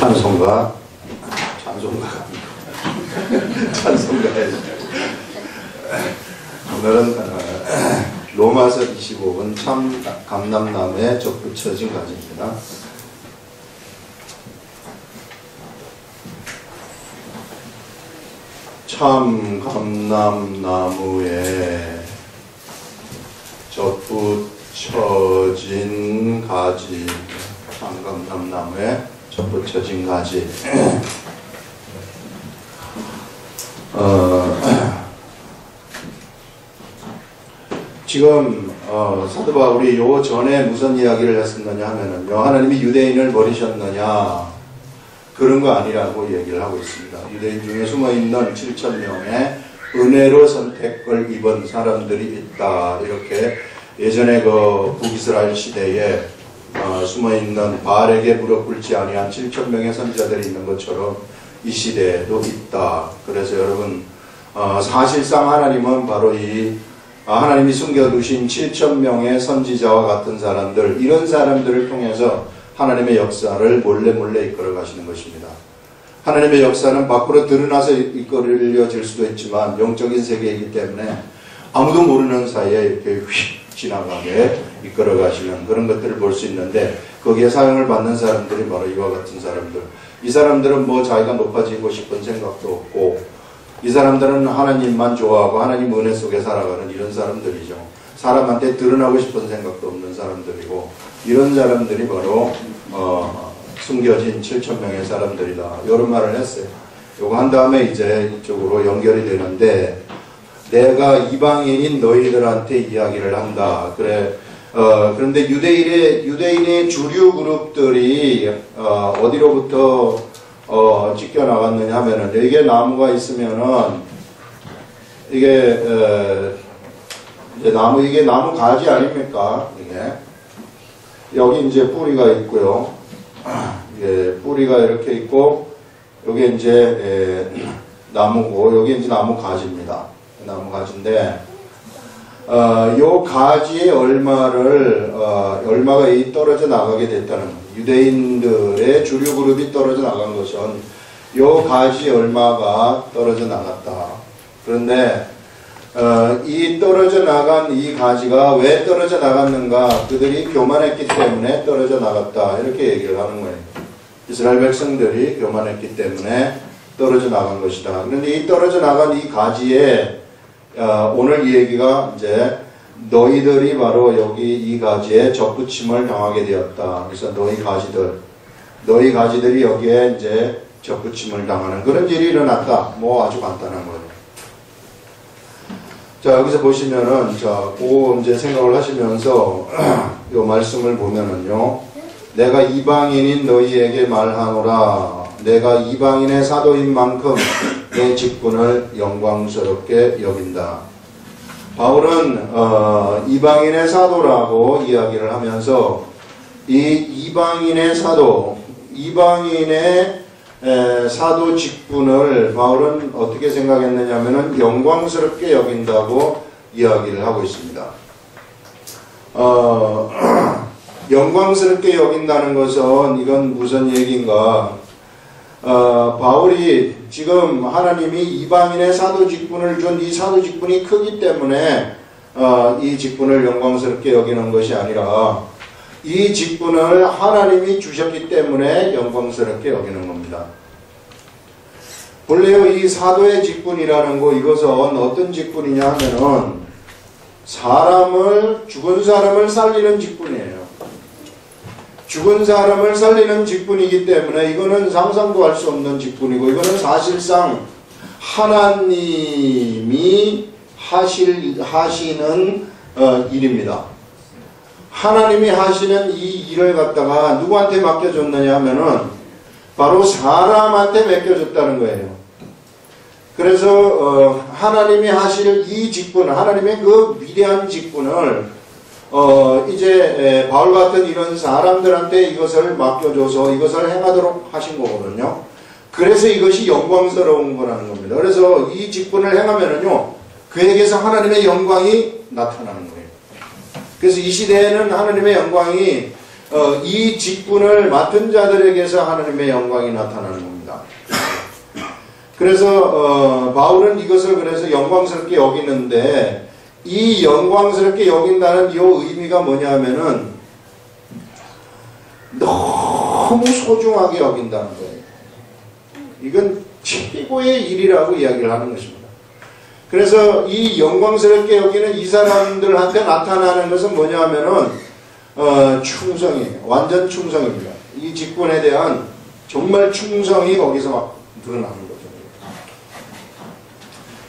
찬송가가 찬송가예요. 오늘은 로마서 25번 참 감람나무에 접붙여진 가지입니다. 참 감람나무에 접붙여진 가지, 참 감람나무에 접붙여진 가지. 지금 사도 바울이 요 전에 무슨 이야기를 했었느냐 하면은요, 하나님이 유대인을 버리셨느냐 그런 거 아니라고 얘기를 하고 있습니다. 유대인 중에 숨어있는 7,000명의 은혜로 선택을 입은 사람들이 있다. 이렇게 예전에 그 북이스라엘 시대에 숨어있는 바알에게 무릎 꿇지 아니한 7,000명의 선지자들이 있는 것처럼 이 시대에도 있다. 그래서 여러분, 사실상 하나님은 바로 이 하나님이 숨겨두신 7,000명의 선지자와 같은 사람들, 이런 사람들을 통해서 하나님의 역사를 몰래 이끌어 가시는 것입니다. 하나님의 역사는 밖으로 드러나서 이끌려질 수도 있지만 영적인 세계이기 때문에 아무도 모르는 사이에 이렇게 휙 지나가게 이끌어 가시는 그런 것들을 볼 수 있는데, 거기에 사용을 받는 사람들이 바로 이와 같은 사람들. 이 사람들은 뭐 자기가 높아지고 싶은 생각도 없고, 이 사람들은 하나님만 좋아하고 하나님 은혜 속에 살아가는 이런 사람들이죠. 사람한테 드러나고 싶은 생각도 없는 사람들이고, 이런 사람들이 바로 숨겨진 7,000명의 사람들이다. 이런 말을 했어요. 요거 한 다음에 이제 이쪽으로 연결이 되는데, 내가 이방인인 너희들한테 이야기를 한다. 그래. 그런데 유대인의 주류 그룹들이 어디로부터 찢겨 나갔느냐 하면은, 이게 나무가 있으면은 이게 이제 이게 나무 가지 아닙니까? 이게 여기 이제 뿌리가 있고요. 이게 뿌리가 이렇게 있고, 여기 이제 나무고, 여기 이제 나무 가지입니다. 나무 가지인데, 요 가지의 얼마가 떨어져 나가게 됐다는, 유대인들의 주류 그룹이 떨어져 나간 것은 요 가지 얼마가 떨어져 나갔다. 그런데 이 떨어져 나간 이 가지가 왜 떨어져 나갔는가? 그들이 교만했기 때문에 떨어져 나갔다. 이렇게 얘기를 하는 거예요. 이스라엘 백성들이 교만했기 때문에 떨어져 나간 것이다. 그런데 이 떨어져 나간 이 가지에 오늘 이 얘기가 이제 너희들이 바로 여기 이 가지에 접붙임을 당하게 되었다. 그래서 너희 가지들이 여기에 이제 접붙임을 당하는 그런 일이 일어났다. 뭐 아주 간단한 거예요. 자, 여기서 보시면은, 자, 그 이제 생각을 하시면서 요 말씀을 보면은요, 내가 이방인인 너희에게 말하노라. 내가 이방인의 사도인 만큼 내 직분을 영광스럽게 여긴다. 바울은 이방인의 사도라고 이야기를 하면서 이 이방인의 사도 직분을 바울은 어떻게 생각했느냐면은 영광스럽게 여긴다고 이야기를 하고 있습니다. 영광스럽게 여긴다는 것은 이건 무슨 얘기인가? 바울이 지금 하나님이 이방인의 사도 직분을 준 이 사도 직분이 크기 때문에 이 직분을 영광스럽게 여기는 것이 아니라, 이 직분을 하나님이 주셨기 때문에 영광스럽게 여기는 겁니다. 본래요, 이 사도의 직분이라는 거, 이것은 어떤 직분이냐 하면은 죽은 사람을 살리는 직분이에요. 죽은 사람을 살리는 직분이기 때문에 이거는 상상도 할 수 없는 직분이고, 이거는 사실상 하나님이 하시는 일입니다. 하나님이 하시는 이 일을 갖다가 누구한테 맡겨줬느냐 하면은 바로 사람한테 맡겨줬다는 거예요. 그래서 하나님이 하실 이 직분, 하나님의 그 위대한 직분을 이제 바울 같은 이런 사람들한테 이것을 맡겨줘서 이것을 행하도록 하신 거거든요. 그래서 이것이 영광스러운 거라는 겁니다. 그래서 이 직분을 행하면은요, 그에게서 하나님의 영광이 나타나는 거예요. 그래서 이 시대에는 하나님의 영광이 이 직분을 맡은 자들에게서 하나님의 영광이 나타나는 겁니다. 그래서 바울은 이것을 그래서 영광스럽게 여기는데, 이 영광스럽게 여긴다는 이 의미가 뭐냐면은 너무 소중하게 여긴다는 거예요. 이건 최고의 일이라고 이야기를 하는 것입니다. 그래서 이 영광스럽게 여기는 이 사람들한테 나타나는 것은 뭐냐면은 충성이에요. 완전 충성입니다. 이 직분에 대한 정말 충성이 거기서 막 드러나는 거죠.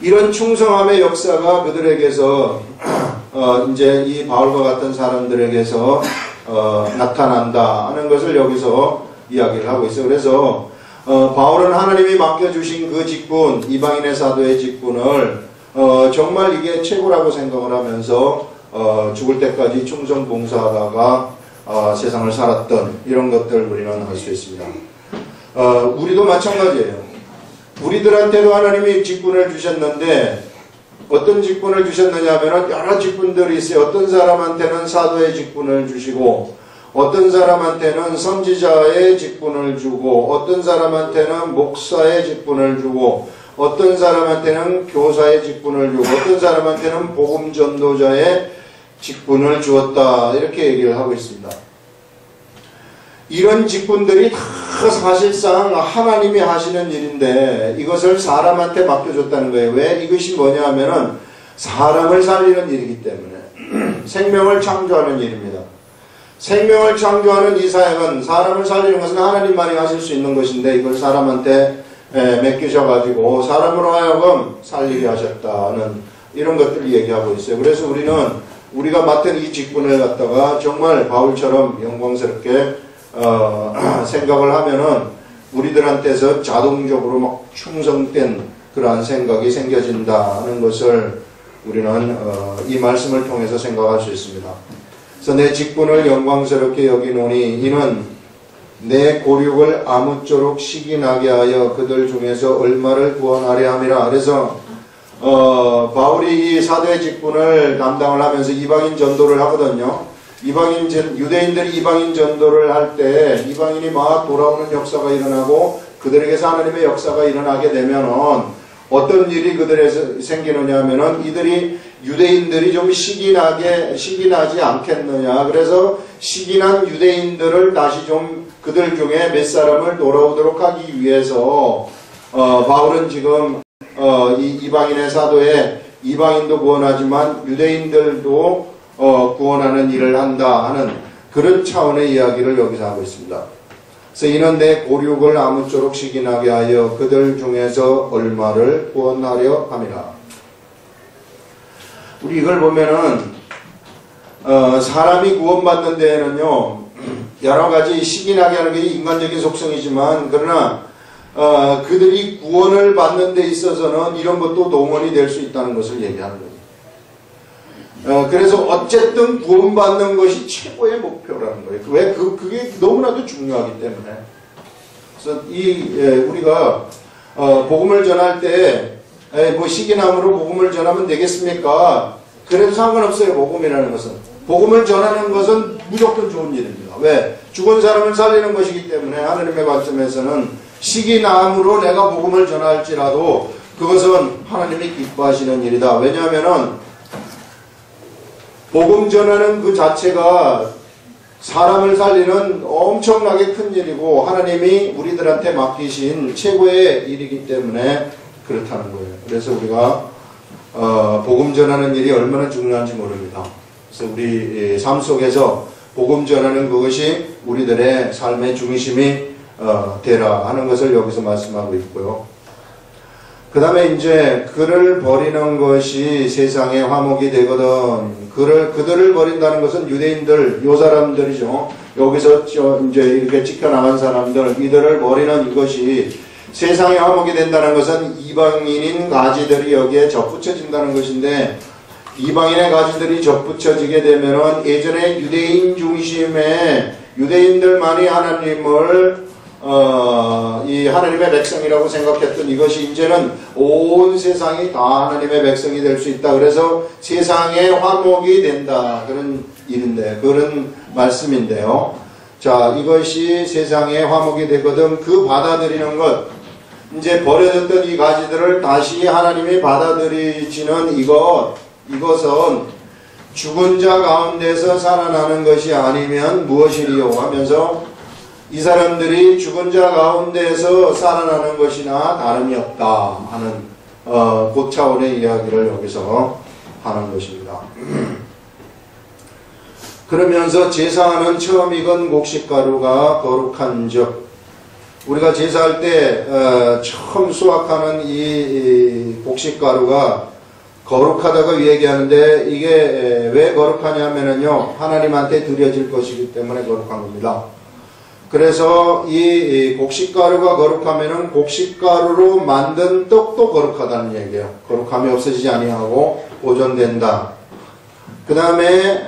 이런 충성함의 역사가 그들에게서 이제 이 바울과 같은 사람들에게서 나타난다 하는 것을 여기서 이야기를 하고 있어요. 그래서 바울은 하나님이 맡겨주신 그 직분, 이방인의 사도의 직분을 정말 이게 최고라고 생각을 하면서 죽을 때까지 충성 봉사하다가 세상을 살았던 이런 것들 우리는 알 수 있습니다. 우리도 마찬가지예요. 우리들한테도 하나님이 직분을 주셨는데 어떤 직분을 주셨느냐 하면 여러 직분들이 있어요. 어떤 사람한테는 사도의 직분을 주시고, 어떤 사람한테는 선지자의 직분을 주고, 어떤 사람한테는 목사의 직분을 주고, 어떤 사람한테는 교사의 직분을 주고, 어떤 사람한테는 복음 전도자의 직분을 주었다, 이렇게 얘기를 하고 있습니다. 이런 직분들이 다 사실상 하나님이 하시는 일인데 이것을 사람한테 맡겨줬다는 거예요. 왜? 이것이 뭐냐 하면은 사람을 살리는 일이기 때문에 생명을 창조하는 일입니다. 생명을 창조하는 이 사역은, 사람을 살리는 것은 하나님만이 하실 수 있는 것인데 이걸 사람한테 맡기셔가지고 사람으로 하여금 살리게 하셨다는 이런 것들을 얘기하고 있어요. 그래서 우리가 맡은 이 직분을 갖다가 정말 바울처럼 영광스럽게 생각을 하면은 우리들한테서 자동적으로 막 충성된 그러한 생각이 생겨진다는 것을 우리는 이 말씀을 통해서 생각할 수 있습니다. 그래서 내 직분을 영광스럽게 여기노니 이는 내 고륙을 아무쪼록 시기나게 하여 그들 중에서 얼마를 구원하려 함이라. 그래서 바울이 이 사도의 직분을 담당을 하면서 이방인 전도를 하거든요. 유대인들이 이방인 전도를 할 때 이방인이 막 돌아오는 역사가 일어나고 그들에게서 하나님의 역사가 일어나게 되면은 어떤 일이 그들에서 생기느냐 하면은 유대인들이 좀 시기나지 않겠느냐. 그래서 시기난 유대인들을 다시 좀 그들 중에 몇 사람을 돌아오도록 하기 위해서 바울은 지금 이 이방인의 사도에 이방인도 구원하지만 유대인들도 구원하는 일을 한다 하는 그런 차원의 이야기를 여기서 하고 있습니다. 그래서 이는 내 고륙을 아무쪼록 시기나게 하여 그들 중에서 얼마를 구원하려 함이라. 우리 이걸 보면은 사람이 구원받는 데에는요 여러 가지 시기나게 하는 게 인간적인 속성이지만, 그러나 그들이 구원을 받는 데 있어서는 이런 것도 동원이 될 수 있다는 것을 얘기하는 거예요. 그래서 어쨌든 구원받는 것이 최고의 목표라는 거예요. 왜? 그게 너무나도 중요하기 때문에. 그래서 우리가 복음을 전할 때 뭐 시기남으로 복음을 전하면 되겠습니까? 그래도 상관없어요. 복음이라는 것은. 복음을 전하는 것은 무조건 좋은 일입니다. 왜? 죽은 사람을 살리는 것이기 때문에 하나님의 관점에서는 시기남으로 내가 복음을 전할지라도 그것은 하나님이 기뻐하시는 일이다. 왜냐하면은 복음 전하는 그 자체가 사람을 살리는 엄청나게 큰 일이고 하나님이 우리들한테 맡기신 최고의 일이기 때문에 그렇다는 거예요. 그래서 우리가 복음 전하는 일이 얼마나 중요한지 모릅니다. 그래서 우리 삶 속에서 복음 전하는 그것이 우리들의 삶의 중심이 되라 하는 것을 여기서 말씀하고 있고요. 그 다음에 이제 그를 버리는 것이 세상의 화목이 되거든. 그들을 버린다는 것은 유대인들, 요 사람들이죠. 여기서 이제 이렇게 지켜나간 사람들, 이들을 버리는 이것이 세상의 화목이 된다는 것은 이방인인 가지들이 여기에 접붙여진다는 것인데, 이방인의 가지들이 접붙여지게 되면은 예전에 유대인 중심의 유대인들만이 하나님을 이 하나님의 백성이라고 생각했던 이것이 이제는 온 세상이 다 하나님의 백성이 될 수 있다. 그래서 세상의 화목이 된다. 그런 일인데, 그런 말씀인데요. 자, 이것이 세상의 화목이 되거든 그 받아들이는 것, 이제 버려졌던 이 가지들을 다시 하나님이 받아들이시는 이것은 죽은 자 가운데서 살아나는 것이 아니면 무엇이리요 하면서 이 사람들이 죽은 자 가운데서 살아나는 것이나 다름이 없다 하는 그 차원의 이야기를 여기서 하는 것입니다. 그러면서 제사하는 처음 익은 곡식가루가 거룩한 즉, 우리가 제사할 때 처음 수확하는 이 곡식가루가 거룩하다고 얘기하는데, 이게 왜 거룩하냐면요, 하나님한테 드려질 것이기 때문에 거룩한 겁니다. 그래서 이 곡식가루가 거룩하면은 곡식가루로 만든 떡도 거룩하다는 얘기예요. 거룩함이 없어지지 아니하고 보존된다. 그 다음에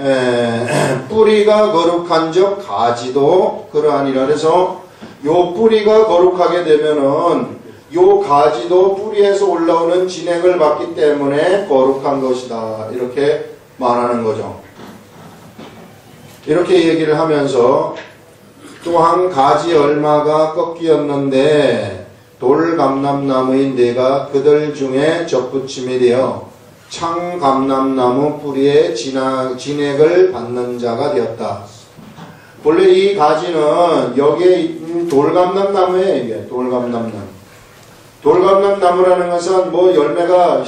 뿌리가 거룩한즉 가지도 그러하니라. 그래서 요 뿌리가 거룩하게 되면은 요 가지도 뿌리에서 올라오는 진액을 받기 때문에 거룩한 것이다, 이렇게 말하는 거죠. 이렇게 얘기를 하면서 또한 가지 얼마가 꺾이었는데 돌감람나무인 내가 그들 중에 접붙임이 되어 창감람나무 뿌리에 진액을 받는 자가 되었다. 원래 이 가지는 여기에 돌감람나무에, 이게 돌감람나무. 돌감람나무라는 것은 뭐 열매가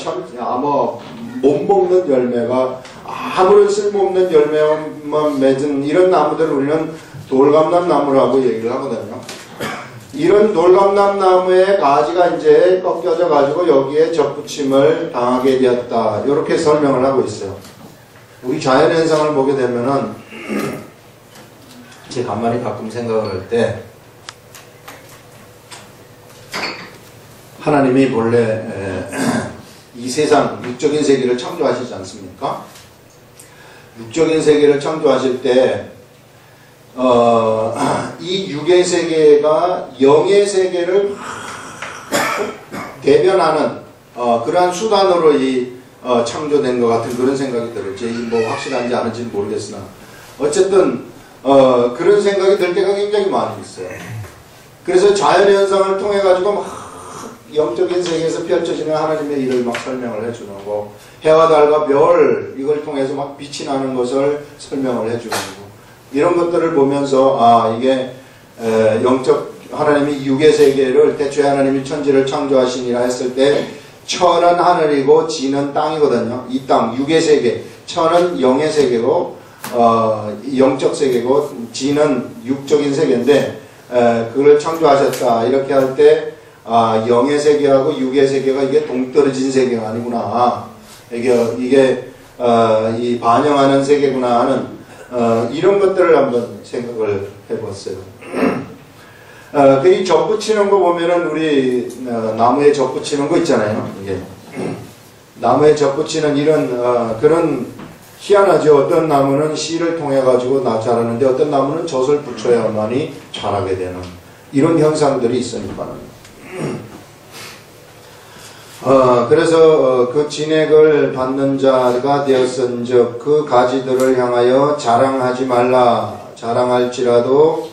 못 먹는 열매가 아무런 쓸모없는 열매만 맺은 이런 나무들을 우리는 돌감람나무라고 얘기를 하거든요. 이런 돌감람나무의 가지가 이제 꺾여져 가지고 여기에 접붙임을 당하게 되었다, 이렇게 설명을 하고 있어요. 우리 자연현상을 보게 되면은 제 가만히 가끔 생각을 할 때, 하나님이 본래 이 세상 육적인 세계를 창조하시지 않습니까? 육적인 세계를 창조하실 때 이 육의 세계가 영의 세계를 대변하는 그러한 수단으로 창조된 것 같은 그런 생각이 들어요. 제 뭐 확실한지 아닌지는 모르겠으나 어쨌든 그런 생각이 들 때가 굉장히 많이 있어요. 그래서 자연현상을 통해 가지고 막 영적인 세계에서 펼쳐지는 하나님의 일을 막 설명을 해주는 거, 해와 달과 별 이걸 통해서 막 빛이 나는 것을 설명을 해주는 거, 이런 것들을 보면서 이게 영적 하나님이 육의 세계를, 태초에 하나님이 천지를 창조하시니라 했을 때 천은 하늘이고 지는 땅이거든요. 이 땅 육의 세계, 천은 영의 세계고 영적 세계고 지는 육적인 세계인데 그걸 창조하셨다 이렇게 할 때 영의 세계하고 육의 세계가 이게 동떨어진 세계가 아니구나, 이게 이 반영하는 세계구나 하는 이런 것들을 한번 생각을 해봤어요. 이 접붙이는 거 보면은 우리 나무에 접붙이는 거 있잖아요. 이게 나무에 접붙이는 이런 그런 희한하죠. 어떤 나무는 씨를 통해 가지고 자라는데 어떤 나무는 젖을 붙여야만이 자라게 되는 이런 현상들이 있으니까는. 그래서 그 진액을 받는 자가 되었은즉 그 가지들을 향하여 자랑하지 말라. 자랑할지라도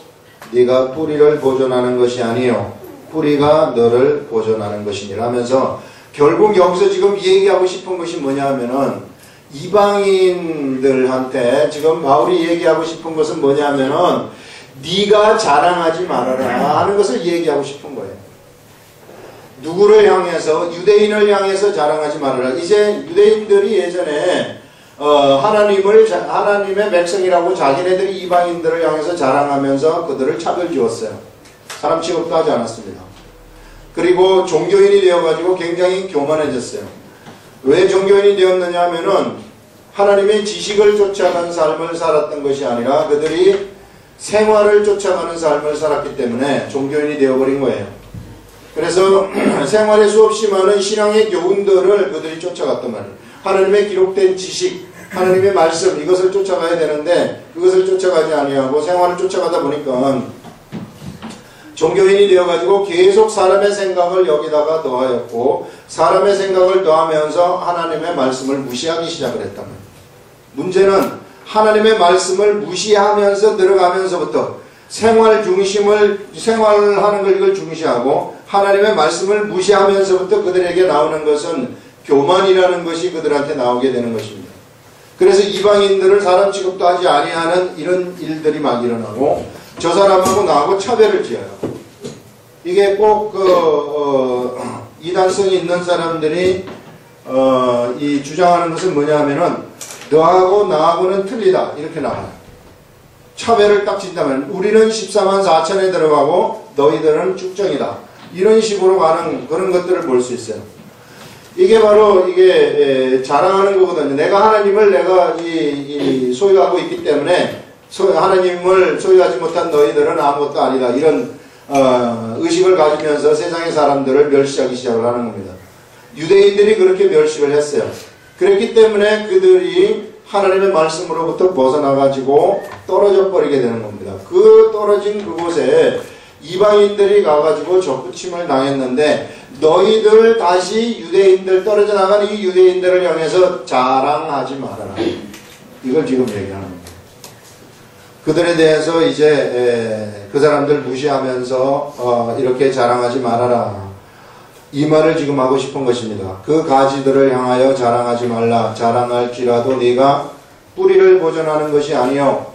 네가 뿌리를 보존하는 것이 아니요 뿌리가 너를 보존하는 것이니라 하면서, 결국 여기서 지금 얘기하고 싶은 것이 뭐냐 하면은 이방인들한테 지금 바울이 얘기하고 싶은 것은 뭐냐 하면은 네가 자랑하지 말아라 하는 것을 얘기하고 싶은 거예요. 누구를 향해서? 유대인을 향해서 자랑하지 말아라. 이제 유대인들이 예전에 하나님의 백성이라고 자기네들이 이방인들을 향해서 자랑하면서 그들을 차별 지었어요. 사람 취급도 하지 않았습니다. 그리고 종교인이 되어가지고 굉장히 교만해졌어요. 왜 종교인이 되었느냐 하면은 하나님의 지식을 쫓아가는 삶을 살았던 것이 아니라 그들이 생활을 쫓아가는 삶을 살았기 때문에 종교인이 되어버린 거예요. 그래서 생활에 수없이 많은 신앙의 교훈들을 그들이 쫓아갔단 말이에요. 하나님의 기록된 지식, 하나님의 말씀, 이것을 쫓아가야 되는데 그것을 쫓아가지 아니하고 생활을 쫓아가다 보니까 종교인이 되어가지고 계속 사람의 생각을 여기다가 더하였고, 사람의 생각을 더하면서 하나님의 말씀을 무시하기 시작을 했단 말이에요. 문제는 하나님의 말씀을 무시하면서 들어가면서부터 생활하는 걸 이걸 중시하고 하나님의 말씀을 무시하면서부터 그들에게 나오는 것은 교만이라는 것이 그들한테 나오게 되는 것입니다. 그래서 이방인들을 사람 취급도 하지 아니하는 이런 일들이 막 일어나고 저 사람하고 나하고 차별을 지어요. 이게 꼭 이단성이 있는 사람들이 이 주장하는 것은 뭐냐 하면은 너하고 나하고는 틀리다 이렇게 나와요. 차별을 딱 짓다면 우리는 14만 4천에 들어가고 너희들은 축정이다. 이런 식으로 가는 그런 것들을 볼 수 있어요. 이게 바로 이게 자랑하는 거거든요. 내가 하나님을 내가 소유하고 있기 때문에 하나님을 소유하지 못한 너희들은 아무것도 아니다. 이런 의식을 가지면서 세상의 사람들을 멸시하기 시작을 하는 겁니다. 유대인들이 그렇게 멸시를 했어요. 그렇기 때문에 그들이 하나님의 말씀으로부터 벗어나가지고 떨어져 버리게 되는 겁니다. 그 떨어진 그곳에 이방인들이 가가지고 접붙임을 당했는데 너희들 다시 유대인들 떨어져 나간 이 유대인들을 향해서 자랑하지 말아라. 이걸 지금 얘기하는 겁니다. 그들에 대해서 이제 그 사람들 무시하면서 이렇게 자랑하지 말아라. 이 말을 지금 하고 싶은 것입니다. 그 가지들을 향하여 자랑하지 말라. 자랑할지라도 네가 뿌리를 보존하는 것이 아니요.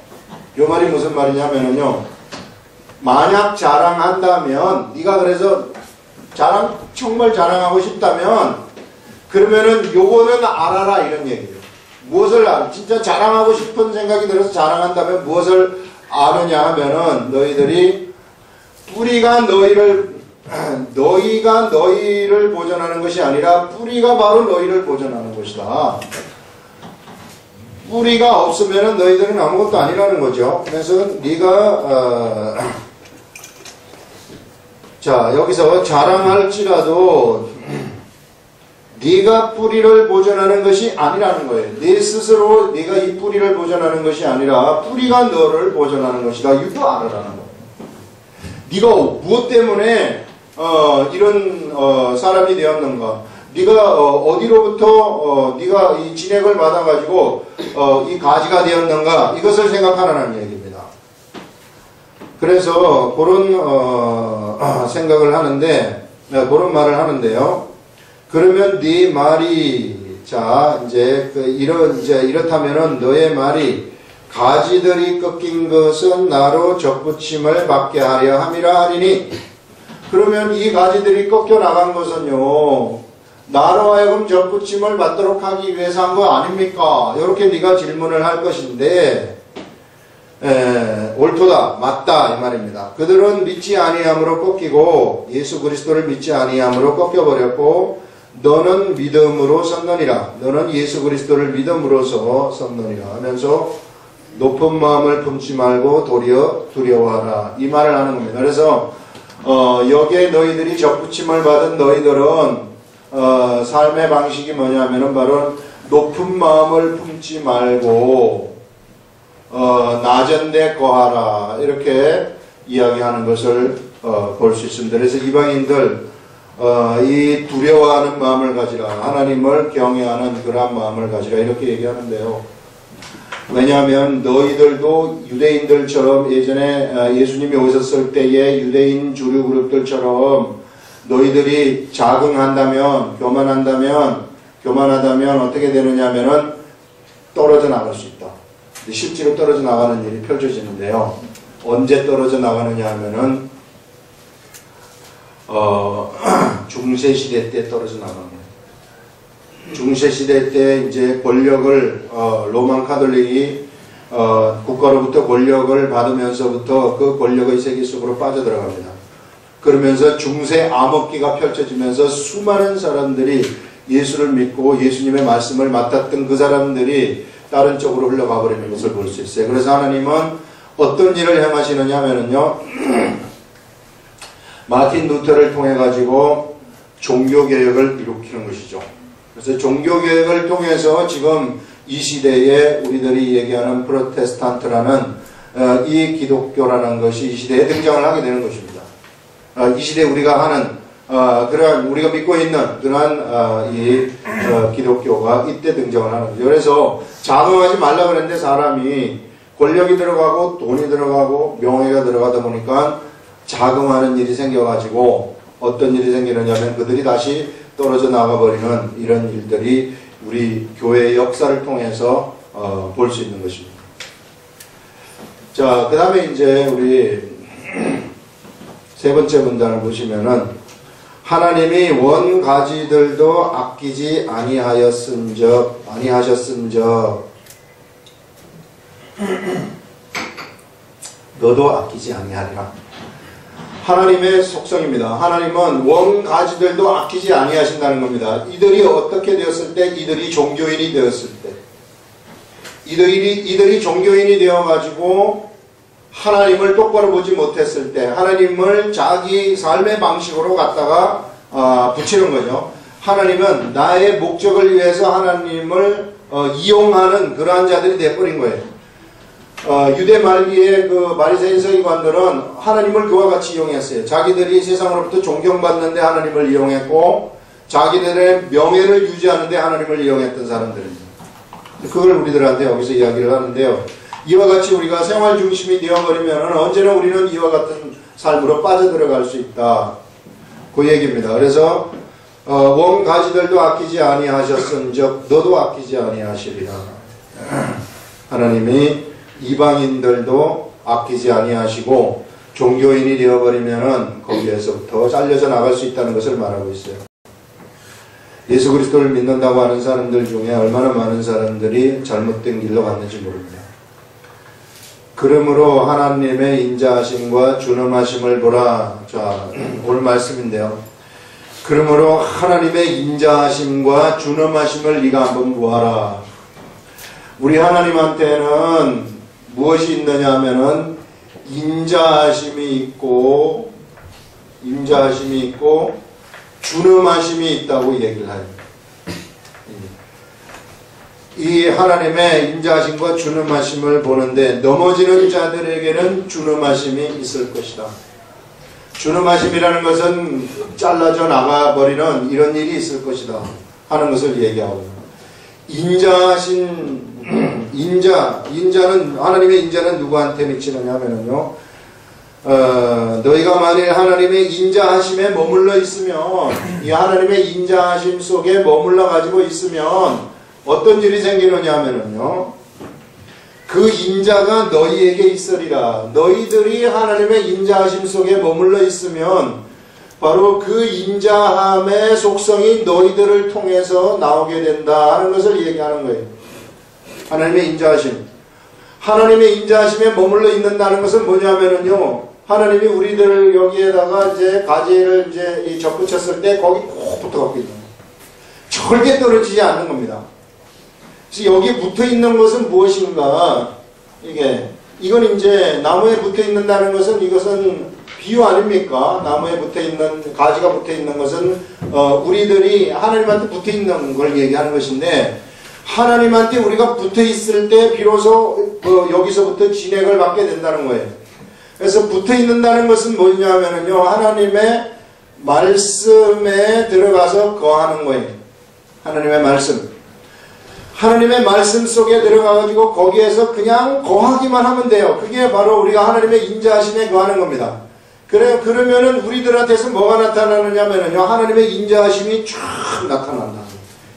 이 말이 무슨 말이냐면요. 만약 자랑한다면 네가 그래서 정말 자랑하고 싶다면 그러면은 요거는 알아라 이런 얘기예요. 무엇을 진짜 자랑하고 싶은 생각이 들어서 자랑한다면 무엇을 아느냐 하면은 너희들이 너희가 너희를 보존하는 것이 아니라 뿌리가 바로 너희를 보존하는 것이다. 뿌리가 없으면은 너희들은 아무것도 아니라는 거죠. 그래서 네가 자 여기서 자랑할지라도 네가 뿌리를 보존하는 것이 아니라는 거예요. 네 스스로 네가 이 뿌리를 보존하는 것이 아니라 뿌리가 너를 보존하는 것이다. 이것도 알아라는 거예요. 네가 무엇 때문에 이런 사람이 되었는가? 네가 어디로부터 네가 이 진액을 받아가지고 이 가지가 되었는가? 이것을 생각하라는 얘기입니다. 그래서 그런 생각을 하는데 그런 말을 하는데요. 그러면 네 말이 이제 이렇다면은 너의 말이 가지들이 꺾인 것은 나로 접붙임을 받게 하려 함이라 하리니 그러면 이 가지들이 꺾여 나간 것은요 나로 하여금 접붙임을 받도록 하기 위해서 한 거 아닙니까? 이렇게 네가 질문을 할 것인데 옳도다 맞다 이 말입니다. 그들은 믿지 아니함으로 꺾이고 예수 그리스도를 믿지 아니함으로 꺾여버렸고 너는 믿음으로 섰느니라. 너는 예수 그리스도를 믿음으로서 섰느니라 하면서 높은 마음을 품지 말고 도리어 두려워하라 이 말을 하는 겁니다. 그래서 여기에 너희들이 접붙임을 받은 너희들은 삶의 방식이 뭐냐면은 바로 높은 마음을 품지 말고 낮은 데 거하라 이렇게 이야기하는 것을 볼 수 있습니다. 그래서 이방인들 이 두려워하는 마음을 가지라 하나님을 경외하는 그러한 마음을 가지라 이렇게 얘기하는데요. 왜냐하면 너희들도 유대인들처럼 예전에 예수님이 오셨을 때의 유대인 주류 그룹들처럼 너희들이 자긍한다면 교만하다면 어떻게 되느냐 하면은 떨어져 나갈 수 있다. 실제로 떨어져 나가는 일이 펼쳐지는데요. 언제 떨어져 나가느냐 하면은 중세시대 때 떨어져 나갑니다. 중세시대 때 이제 권력을 로만 카톨릭이 국가로부터 권력을 받으면서부터 그 권력의 세계 속으로 빠져들어갑니다. 그러면서 중세 암흑기가 펼쳐지면서 수많은 사람들이 예수를 믿고 예수님의 말씀을 맡았던 그 사람들이 다른 쪽으로 흘러가 버리는 것을 볼 수 있어요. 그래서 하나님은 어떤 일을 행하시느냐 하면요 마틴 루터를 통해 가지고 종교개혁을 일으키는 것이죠. 그래서 종교개혁을 통해서 지금 이 시대에 우리들이 얘기하는 프로테스탄트라는 이 기독교라는 것이 이 시대에 등장을 하게 되는 것입니다. 이 시대에 우리가 하는 그러한 우리가 믿고 있는 그러한 이 기독교가 이때 등장을 하는 거죠. 그래서 자긍하지 말라 그랬는데 사람이 권력이 들어가고 돈이 들어가고 명예가 들어가다 보니까 자금하는 일이 생겨가지고 어떤 일이 생기느냐면 그들이 다시 떨어져 나가버리는 이런 일들이 우리 교회의 역사를 통해서 볼 수 있는 것입니다. 자, 그 다음에 이제 우리 세 번째 문단을 보시면은 하나님이 원가지들도 아끼지 아니하셨은적 너도 아끼지 아니하리라. 하나님의 속성입니다. 하나님은 원가지들도 아끼지 아니하신다는 겁니다. 이들이 어떻게 되었을 때? 이들이 종교인이 되었을 때. 이들이 종교인이 되어가지고 하나님을 똑바로 보지 못했을 때 하나님을 자기 삶의 방식으로 갖다가 붙이는 거죠. 하나님은 나의 목적을 위해서 하나님을 이용하는 그러한 자들이 되어버린 거예요. 유대 말기의 그 바리새인 서기관들은 하나님을 그와 같이 이용했어요. 자기들이 세상으로부터 존경받는데 하나님을 이용했고 자기들의 명예를 유지하는데 하나님을 이용했던 사람들입니다. 그걸 우리들한테 여기서 이야기를 하는데요. 이와 같이 우리가 생활 중심이 되어버리면 언제나 우리는 이와 같은 삶으로 빠져들어갈 수 있다. 그 얘기입니다. 그래서 원가지들도 아끼지 아니하셨은즉 너도 아끼지 아니하시리라. 하나님이 이방인들도 아끼지 아니하시고 종교인이 되어버리면 거기에서부터 잘려져 나갈 수 있다는 것을 말하고 있어요. 예수 그리스도를 믿는다고 하는 사람들 중에 얼마나 많은 사람들이 잘못된 길로 갔는지 모릅니다. 그러므로 하나님의 인자하심과 준엄하심을 보라. 자, 오늘 말씀인데요. 그러므로 하나님의 인자하심과 준엄하심을 네가 한번 보아라. 우리 하나님한테는 무엇이 있느냐 하면은 인자하심이 있고 준엄하심이 있다고 얘기를 해요. 이 하나님의 인자하심과 준엄하심을 보는데 넘어지는 자들에게는 준엄하심이 있을 것이다. 준엄하심이라는 것은 잘라져 나가버리는 이런 일이 있을 것이다 하는 것을 얘기하고, 인자는 하나님의 인자는 누구한테 미치느냐 하면요, 너희가 만일 하나님의 인자하심에 머물러 있으면, 이 하나님의 인자하심 속에 머물러 가지고 있으면 어떤 일이 생기느냐 하면요, 그 인자가 너희에게 있으리라. 너희들이 하나님의 인자하심 속에 머물러 있으면 바로 그 인자함의 속성이 너희들을 통해서 나오게 된다 하는 것을 얘기하는 거예요. 하나님의 인자하심. 하나님의 인자하심에 머물러 있는다는 것은 뭐냐면요, 하나님이 우리들 여기에다가 이제 가지를 이제 접붙였을 때 거기 꼭 붙어갖고 있는 거예요. 절대 떨어지지 않는 겁니다. 그래서 여기 붙어 있는 것은 무엇인가? 이건 이제 나무에 붙어 있는다는 것은, 이것은 비유 아닙니까? 나무에 붙어 있는, 가지가 붙어 있는 것은 우리들이 하나님한테 붙어 있는 걸 얘기하는 것인데, 하나님한테 우리가 붙어 있을 때 비로소 여기서부터 진액을 받게 된다는 거예요. 그래서 붙어 있는다는 것은 뭐냐면요, 하나님의 말씀에 들어가서 거하는 거예요. 하나님의 말씀. 하나님의 말씀 속에 들어가가지고 거기에서 그냥 거하기만 하면 돼요. 그게 바로 우리가 하나님의 인자하심에 거하는 겁니다. 그러면은 우리들한테서 뭐가 나타나느냐면요, 하나님의 인자하심이 쫙 나타난다.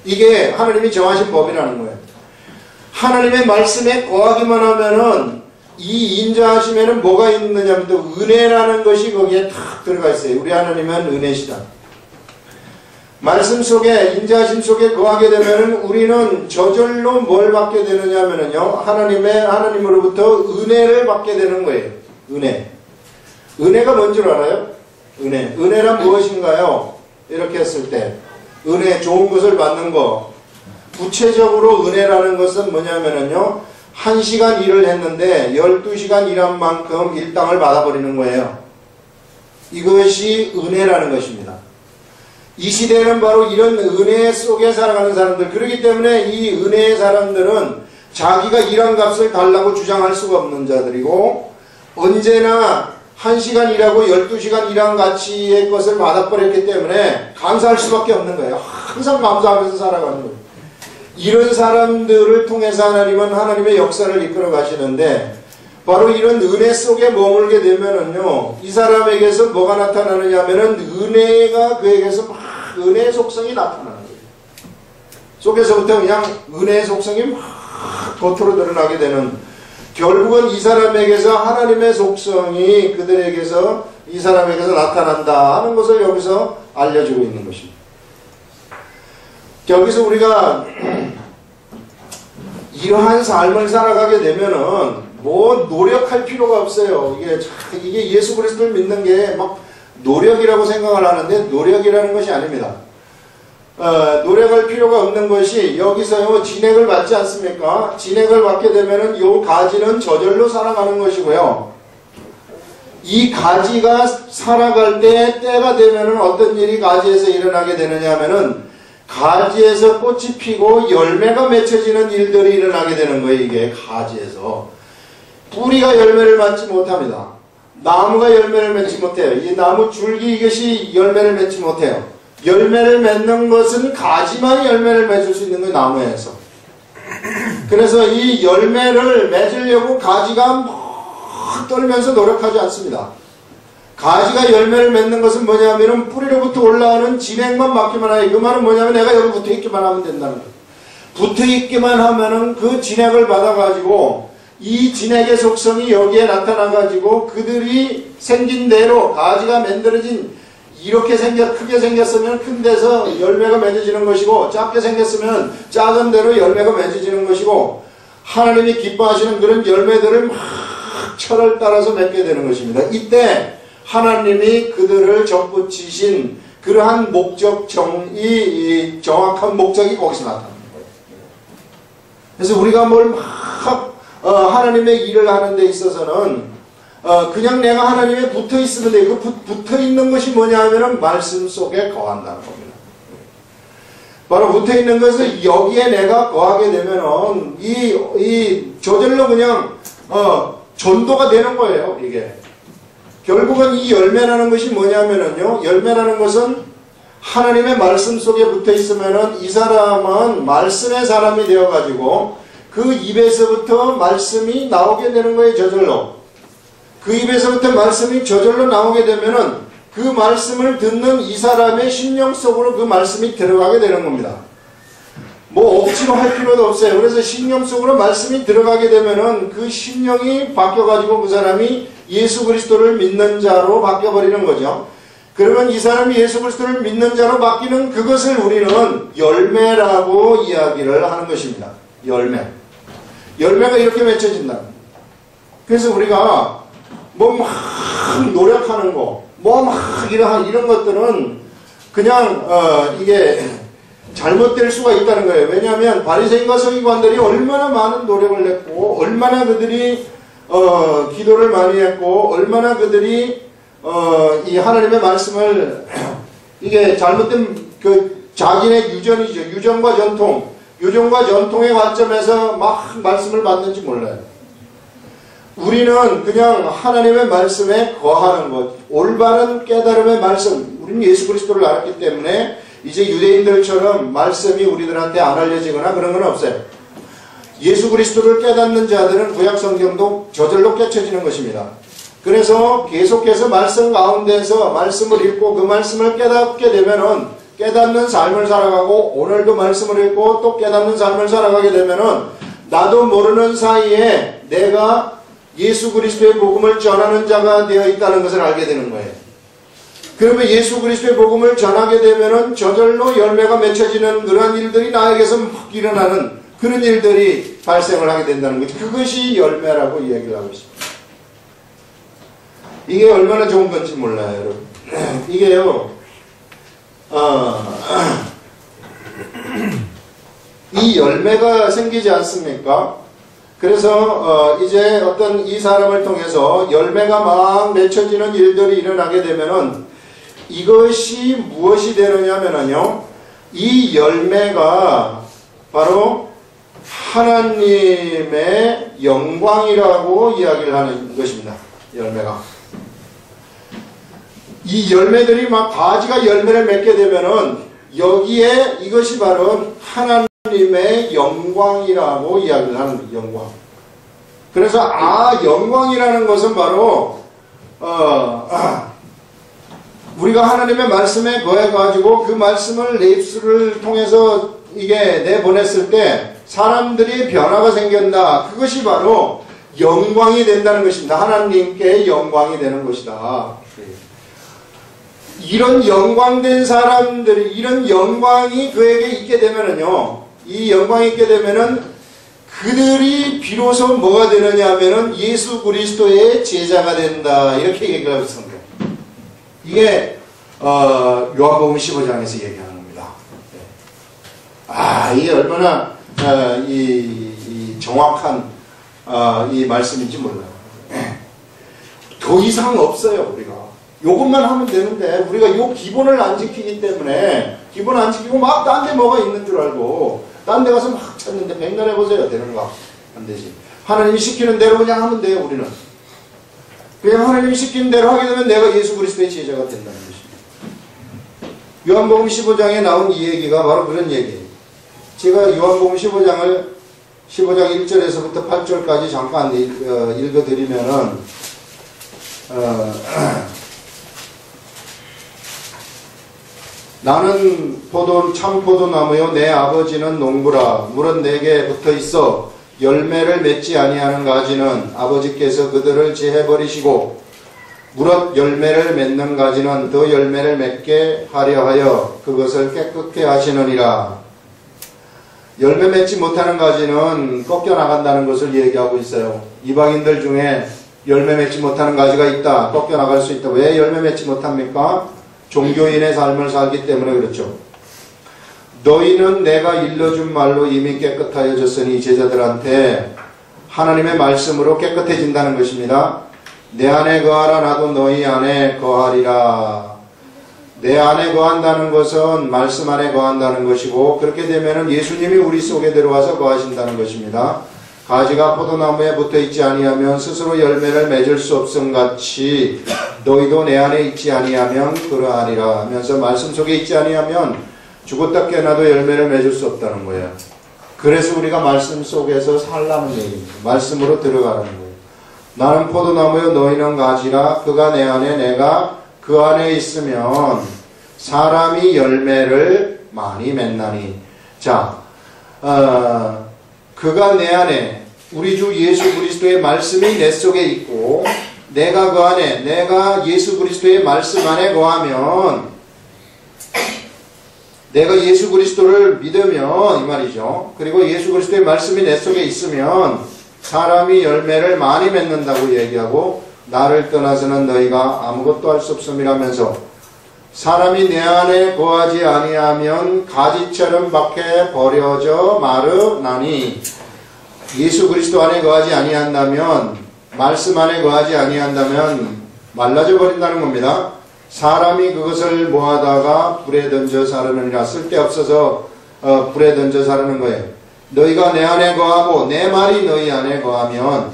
이게 하나님이 정하신 법이라는 거예요. 하나님의 말씀에 거하기만 하면은 이 인자하심에는 뭐가 있느냐면 또 은혜라는 것이 거기에 탁 들어가 있어요. 우리 하나님은 은혜시다. 말씀 속에, 인자하심 속에 거하게 되면은 우리는 저절로 뭘 받게 되느냐면요, 하나님으로부터 은혜를 받게 되는 거예요. 은혜가 뭔 줄 알아요? 은혜란 무엇인가요? 이렇게 했을 때 은혜, 좋은 것을 받는 거. 구체적으로 은혜라는 것은 뭐냐면요, 1시간 일을 했는데 12시간 일한 만큼 일당을 받아버리는 거예요. 이것이 은혜라는 것입니다. 이 시대는 바로 이런 은혜 속에 살아가는 사람들, 그렇기 때문에 이 은혜의 사람들은 자기가 일한 값을 달라고 주장할 수가 없는 자들이고, 언제나 1시간 일하고 12시간 일한 가치의 것을 받아버렸기 때문에 감사할 수밖에 없는 거예요. 항상 감사하면서 살아가는 거예요. 이런 사람들을 통해서 하나님은 하나님의 역사를 이끌어 가시는데 바로 이런 은혜 속에 머물게 되면은요, 이 사람에게서 뭐가 나타나느냐 하면은 은혜가 그에게서 막 은혜의 속성이 나타나는 거예요. 속에서부터 그냥 은혜의 속성이 막 겉으로 드러나게 되는, 결국은 이 사람에게서 하나님의 속성이 그들에게서 이 사람에게서 나타난다 하는 것을 여기서 알려주고 있는 것입니다. 여기서 우리가 이러한 삶을 살아가게 되면은 뭐 노력할 필요가 없어요. 이게 예수 그리스도를 믿는 게 막 노력이라고 생각을 하는데 노력이라는 것이 아닙니다. 노력할 필요가 없는 것이 여기서요, 진액을 받지 않습니까? 진액을 받게 되면은 요 가지는 저절로 살아가는 것이고요. 이 가지가 살아갈 때 때가 되면은 어떤 일이 가지에서 일어나게 되느냐 하면은 가지에서 꽃이 피고 열매가 맺혀지는 일들이 일어나게 되는 거예요. 이게 가지에서. 뿌리가 열매를 맺지 못합니다. 나무가 열매를 맺지 못해요. 이 나무 줄기 이것이 열매를 맺지 못해요. 열매를 맺는 것은 가지만 열매를 맺을 수 있는 거예요. 나무에서. 그래서 이 열매를 맺으려고 가지가 막 떨면서 노력하지 않습니다. 가지가 열매를 맺는 것은 뭐냐면은 뿌리로부터 올라오는 진액만 맡기만 하니, 그 말은 뭐냐면 내가 여기 붙어 있기만 하면 된다는 거예요. 붙어 있기만 하면은 그 진액을 받아가지고 이 진액의 속성이 여기에 나타나가지고 그들이 생긴 대로 가지가 만들어진, 이렇게 크게 생겼으면 큰 데서 열매가 맺어지는 것이고, 작게 생겼으면 작은 대로 열매가 맺어지는 것이고, 하나님이 기뻐하시는 그런 열매들을 막 철을 따라서 맺게 되는 것입니다. 이때 하나님이 그들을 접붙이신 그러한 목적, 이 정확한 목적이 거기서 나타나는 거예요. 그래서 우리가 뭘 막 하나님의 일을 하는 데 있어서는 그냥 내가 하나님에 붙어 있으면 돼. 그 붙어 있는 것이 뭐냐 하면은 말씀 속에 거한다는 겁니다. 바로 붙어 있는 것은 여기에 내가 거하게 되면은 이 저절로 그냥 전도가 되는 거예요. 이게 결국은 이 열매라는 것이 뭐냐면은요, 열매라는 것은 하나님의 말씀 속에 붙어 있으면은 이 사람은 말씀의 사람이 되어 가지고 그 입에서부터 말씀이 나오게 되는 거예요. 저절로. 그 입에서부터 말씀이 저절로 나오게 되면은 그 말씀을 듣는 이 사람의 심령 속으로 그 말씀이 들어가게 되는 겁니다. 뭐 억지로 할 필요도 없어요. 그래서 심령 속으로 말씀이 들어가게 되면은 그 심령이 바뀌어가지고 그 사람이 예수 그리스도를 믿는 자로 바뀌어버리는 거죠. 그러면 이 사람이 예수 그리스도를 믿는 자로 바뀌는 그것을 우리는 열매라고 이야기를 하는 것입니다. 열매가 이렇게 맺혀진다. 그래서 우리가 뭐 막 노력하는 거, 뭐 막 이런 것들은 그냥 이게 잘못될 수가 있다는 거예요. 왜냐하면 바리새인과 서기관들이 얼마나 많은 노력을 냈고, 얼마나 그들이 기도를 많이 했고, 얼마나 그들이 이 하나님의 말씀을 이게 잘못된 그 자기네 유전이죠. 유전과 전통의 관점에서 막 말씀을 받는지 몰라요. 우리는 그냥 하나님의 말씀에 거하는 것, 올바른 깨달음의 말씀, 우리는 예수 그리스도를 알았기 때문에 이제 유대인들처럼 말씀이 우리들한테 안 알려지거나 그런 건 없어요. 예수 그리스도를 깨닫는 자들은 구약 성경도 저절로 깨쳐지는 것입니다. 그래서 계속해서 말씀 가운데서 말씀을 읽고 그 말씀을 깨닫게 되면은 깨닫는 삶을 살아가고, 오늘도 말씀을 읽고 또 깨닫는 삶을 살아가게 되면은 나도 모르는 사이에 내가 예수 그리스도의 복음을 전하는 자가 되어 있다는 것을 알게 되는 거예요. 그러면 예수 그리스도의 복음을 전하게 되면은 저절로 열매가 맺혀지는 그런 일들이 나에게서 막 일어나는 그런 일들이 발생을 하게 된다는 거죠. 그것이 열매라고 이야기를 하고 있습니다. 이게 얼마나 좋은 건지 몰라요, 여러분. 이게요, 이 열매가 생기지 않습니까? 그래서 이제 어떤 이 사람을 통해서 열매가 막 맺혀지는 일들이 일어나게 되면은 이것이 무엇이 되느냐면요, 이 열매가 바로 하나님의 영광이라고 이야기를 하는 것입니다. 열매가. 이 열매들이 막 가지가 열매를 맺게 되면은 여기에 이것이 바로 하나님의 하나님의 영광이라고 이야기를 하는 거예요. 영광. 그래서 영광이라는 것은 바로 우리가 하나님의 말씀에 거해가지고 그 말씀을 내 입술을 통해서 이게 내보냈을 때 사람들이 변화가 생긴다. 그것이 바로 영광이 된다는 것입니다. 하나님께 영광이 되는 것이다. 이런 영광된 사람들이, 이런 영광이 그에게 있게 되면은요, 이 영광이 있게 되면은 그들이 비로소 뭐가 되느냐 하면은 예수 그리스도의 제자가 된다. 이렇게 얘기를 하고 있습니다. 이게 요한복음 15장에서 얘기하는 겁니다. 이게 얼마나 이 정확한 이 말씀인지 몰라요. 더 이상 없어요. 우리가 요것만 하면 되는데 우리가 요 기본을 안 지키기 때문에, 기본 안 지키고 막 딴 데 뭐가 있는 줄 알고 딴 데 가서 막 찾는데 백날 해보세요. 되는가? 안 되지. 하나님이 시키는 대로 그냥 하면 돼요. 우리는 그냥 하나님이 시키는 대로 하게 되면 내가 예수 그리스도의 제자가 된다는 것입니다. 요한복음 15장에 나온 이 얘기가 바로 그런 얘기예요. 제가 요한복음 15장 1절에서부터 8절까지 잠깐 읽어드리면은 나는 참 포도나무요 내 아버지는 농부라. 물은 내게 붙어있어 열매를 맺지 아니하는 가지는 아버지께서 그들을 제해버리시고 무릇 열매를 맺는 가지는 더 열매를 맺게 하려 하여 그것을 깨끗게 하시느니라. 열매 맺지 못하는 가지는 꺾여나간다는 것을 얘기하고 있어요. 이방인들 중에 열매 맺지 못하는 가지가 있다. 꺾여나갈 수 있다. 왜 열매 맺지 못합니까? 종교인의 삶을 살기 때문에 그렇죠. 너희는 내가 일러준 말로 이미 깨끗하여졌으니, 제자들한테 하나님의 말씀으로 깨끗해진다는 것입니다. 내 안에 거하라. 나도 너희 안에 거하리라. 내 안에 거한다는 것은 말씀 안에 거한다는 것이고, 그렇게 되면은 예수님이 우리 속에 들어와서 거하신다는 것입니다. 가지가 포도나무에 붙어있지 아니하면 스스로 열매를 맺을 수 없음 같이 너희도 내 안에 있지 아니하면 그러하리라 하면서, 말씀 속에 있지 아니하면 죽었다 깨어나도 열매를 맺을 수 없다는 거예요. 그래서 우리가 말씀 속에서 살라는 얘기입니다. 말씀으로 들어가는 거예요. 나는 포도나무요 너희는 가지라. 그가 내 안에 내가 그 안에 있으면 사람이 열매를 많이 맺나니. 자, 그가 내 안에, 우리 주 예수 그리스도의 말씀이 내 속에 있고 내가 그 안에, 내가 예수 그리스도의 말씀 안에 거하면, 내가 예수 그리스도를 믿으면 이 말이죠. 그리고 예수 그리스도의 말씀이 내 속에 있으면 사람이 열매를 많이 맺는다고 얘기하고, 나를 떠나서는 너희가 아무것도 할 수 없음이라면서, 사람이 내 안에 거하지 아니하면 가지처럼 밖에 버려져 마르나니. 예수 그리스도 안에 거하지 아니한다면, 말씀 안에 거하지 아니한다면 말라져 버린다는 겁니다. 사람이 그것을 모아다가 불에 던져 사르느니라. 쓸데없어서 불에 던져 사르는 거예요. 너희가 내 안에 거하고 내 말이 너희 안에 거하면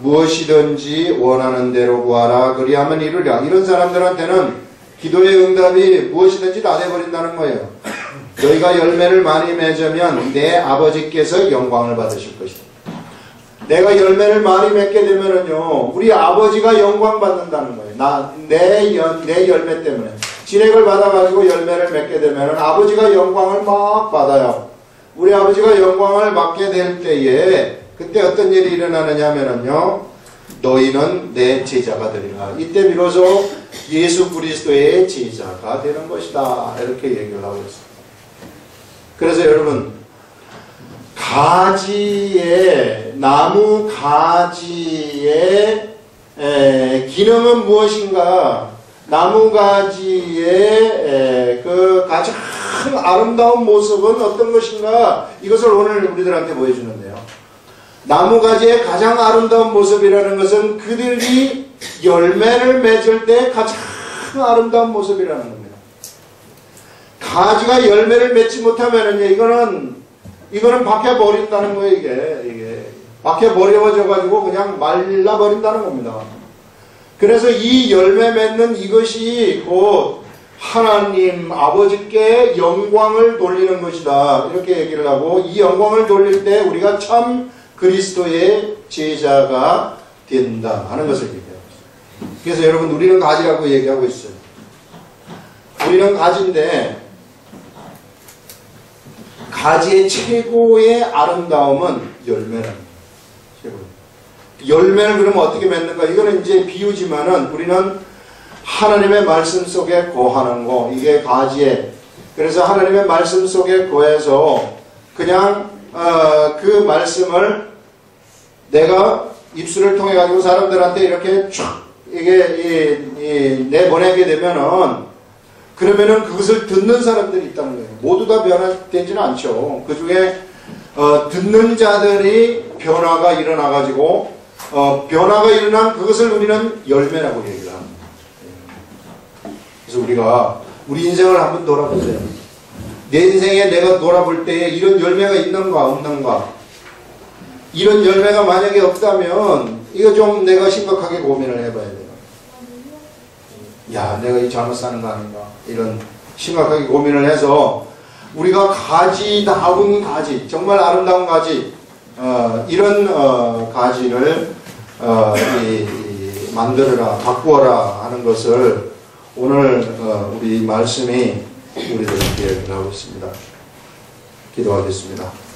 무엇이든지 원하는 대로 구하라. 그리하면 이루리라. 이런 사람들한테는 기도의 응답이 무엇이든지 다 돼버린다는 거예요. 너희가 열매를 많이 맺으면 내 아버지께서 영광을 받으실 것이다. 내가 열매를 많이 맺게 되면은요, 우리 아버지가 영광 받는다는 거예요. 내 열매 때문에. 진액을 받아가지고 열매를 맺게 되면은 아버지가 영광을 막 받아요. 우리 아버지가 영광을 받게 될 때에, 그때 어떤 일이 일어나느냐 하면은요, 너희는 내 제자가 되리라. 이때 비로소 예수 그리스도의 제자가 되는 것이다. 이렇게 얘기를 하고 있습니다. 그래서 여러분, 나무 가지의 기능은 무엇인가? 나무 가지의 그 가장 아름다운 모습은 어떤 것인가? 이것을 오늘 우리들한테 보여주는데요. 나무 가지의 가장 아름다운 모습이라는 것은 그들이 열매를 맺을 때 가장 아름다운 모습이라는 겁니다. 가지가 열매를 맺지 못하면은요, 이거는 박혀버린다는 거예요. 이게 박혀버려져가지고 그냥 말라버린다는 겁니다. 그래서 이 열매 맺는 이것이 곧 하나님 아버지께 영광을 돌리는 것이다. 이렇게 얘기를 하고, 이 영광을 돌릴 때 우리가 참 그리스도의 제자가 된다 하는 것을 얘기하고 있어요. 그래서 여러분, 우리는 가지라고 얘기하고 있어요. 우리는 가지인데, 가지의 최고의 아름다움은 열매랍니다. 열매를 그러면 어떻게 맺는가? 이거는 이제 비유지만은 우리는 하나님의 말씀 속에 거하는 거, 이게 가지에. 그래서 하나님의 말씀 속에 거해서 그냥 그 말씀을 내가 입술을 통해 가지고 사람들한테 이렇게 쫙 이게 내보내게 되면은, 그러면은 그것을 듣는 사람들이 있다는 거예요. 모두 다 변화되지는 않죠. 그 중에 듣는 자들이 변화가 일어나 가지고 변화가 일어난 그것을 우리는 열매라고 얘기를 합니다. 그래서 우리가 우리 인생을 한번 돌아보세요. 내 인생에 내가 돌아볼 때에 이런 열매가 있는가 없는가? 이런 열매가 만약에 없다면 이거 좀 내가 심각하게 고민을 해봐야 돼요. 야, 내가 이 잘못 사는 거 아닌가? 이런 심각하게 고민을 해서 우리가 가지다운 가지, 정말 아름다운 가지, 이런 가지를 만들어라, 바꾸어라 하는 것을 오늘 우리 말씀이 우리들에게 얘기를 하고 있습니다. 기도하겠습니다.